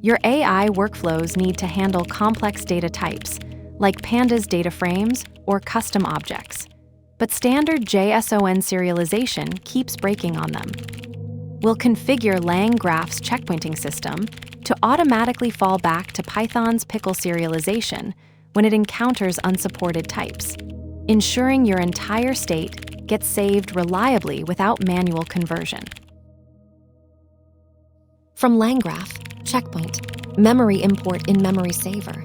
Your AI workflows need to handle complex data types, like pandas data frames or custom objects. But standard JSON serialization keeps breaking on them. We'll configure LangGraph's checkpointing system to automatically fall back to Python's Pickle serialization when it encounters unsupported types, ensuring your entire state gets saved reliably without manual conversion. From LangGraph, checkpoint, memory import in memory saver.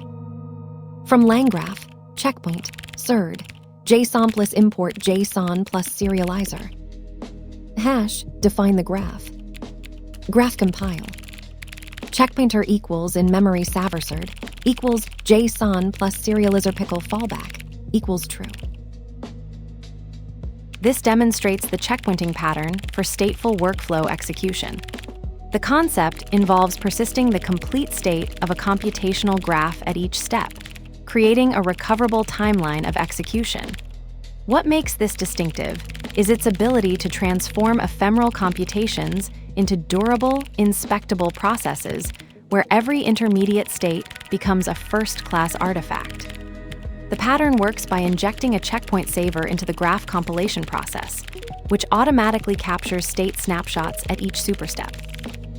From LangGraph, checkpoint, SERD, JSON plus import JSON plus serializer. Hash, define the graph. Graph compile. Checkpointer equals in memory saverserd equals JSON plus serializer pickle fallback equals true. This demonstrates the checkpointing pattern for stateful workflow execution. The concept involves persisting the complete state of a computational graph at each step, creating a recoverable timeline of execution. What makes this distinctive is its ability to transform ephemeral computations into durable, inspectable processes where every intermediate state becomes a first-class artifact. The pattern works by injecting a checkpoint saver into the graph compilation process, which automatically captures state snapshots at each superstep.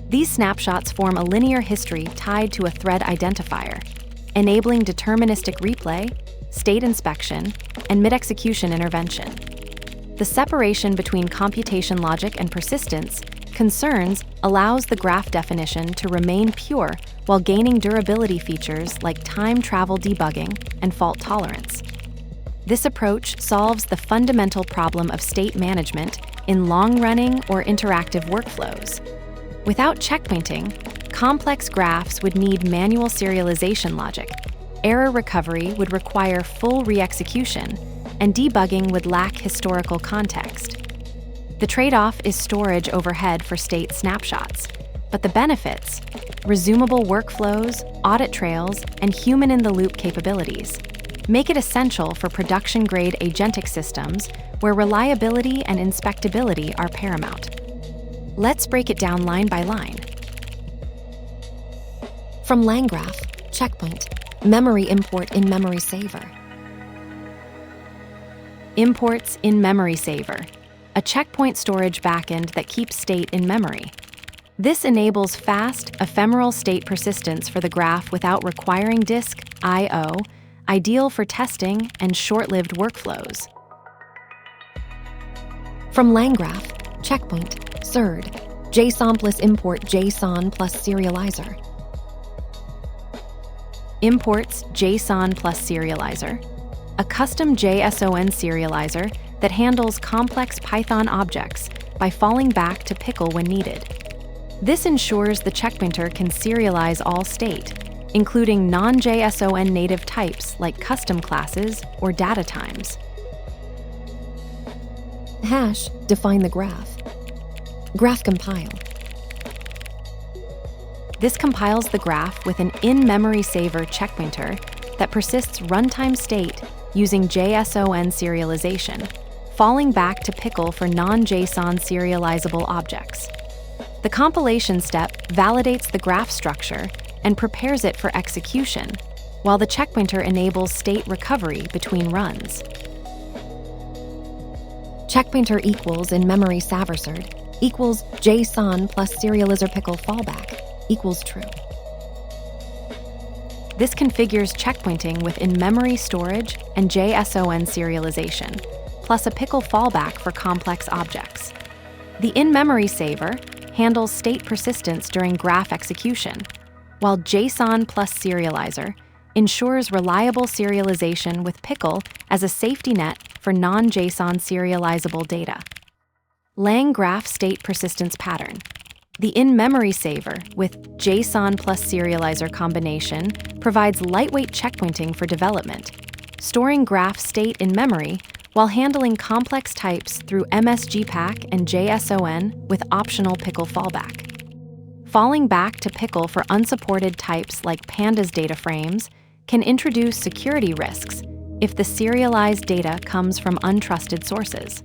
These snapshots form a linear history tied to a thread identifier, enabling deterministic replay, state inspection, and mid-execution intervention. The separation between computation logic and persistence concerns allows the graph definition to remain pure while gaining durability features like time travel debugging and fault tolerance. This approach solves the fundamental problem of state management in long-running or interactive workflows. Without checkpointing, complex graphs would need manual serialization logic, error recovery would require full re-execution, and debugging would lack historical context. The trade-off is storage overhead for state snapshots, but the benefits, resumable workflows, audit trails, and human-in-the-loop capabilities, make it essential for production-grade agentic systems where reliability and inspectability are paramount. Let's break it down line by line. From LangGraph, checkpoint, memory import in memory saver. Imports in memory saver, a checkpoint storage backend that keeps state in memory. This enables fast, ephemeral state persistence for the graph without requiring disk I/O, ideal for testing and short-lived workflows. From LangGraph, checkpoint, SERD, JSON plus import JSON plus serializer. Imports JSON plus serializer, a custom JSON serializer that handles complex Python objects by falling back to Pickle when needed. This ensures the checkpointer can serialize all state, including non-JSON native types like custom classes or data times. Hash, define the graph. Graph compile. This compiles the graph with an in-memory saver checkpointer that persists runtime state using JSON serialization, falling back to Pickle for non-JSON serializable objects. The compilation step validates the graph structure and prepares it for execution, while the checkpointer enables state recovery between runs. Checkpointer equals in memory saverserd equals JSON plus serializer pickle fallback equals true. This configures checkpointing with in-memory storage and JSON serialization, plus a Pickle fallback for complex objects. The in-memory saver handles state persistence during graph execution, while JSON plus serializer ensures reliable serialization with Pickle as a safety net for non-JSON serializable data. LangGraph state persistence pattern. The in-memory saver with JSON plus serializer combination provides lightweight checkpointing for development, storing graph state in memory while handling complex types through MSGPack and JSON with optional Pickle fallback. Falling back to Pickle for unsupported types like pandas data frames can introduce security risks if the serialized data comes from untrusted sources.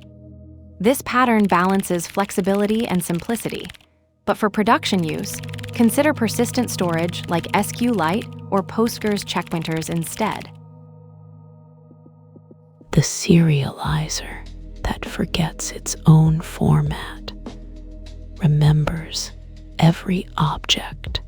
This pattern balances flexibility and simplicity, but for production use, Consider persistent storage like SQLite or Postgres checkpointers instead. The serializer that forgets its own format remembers every object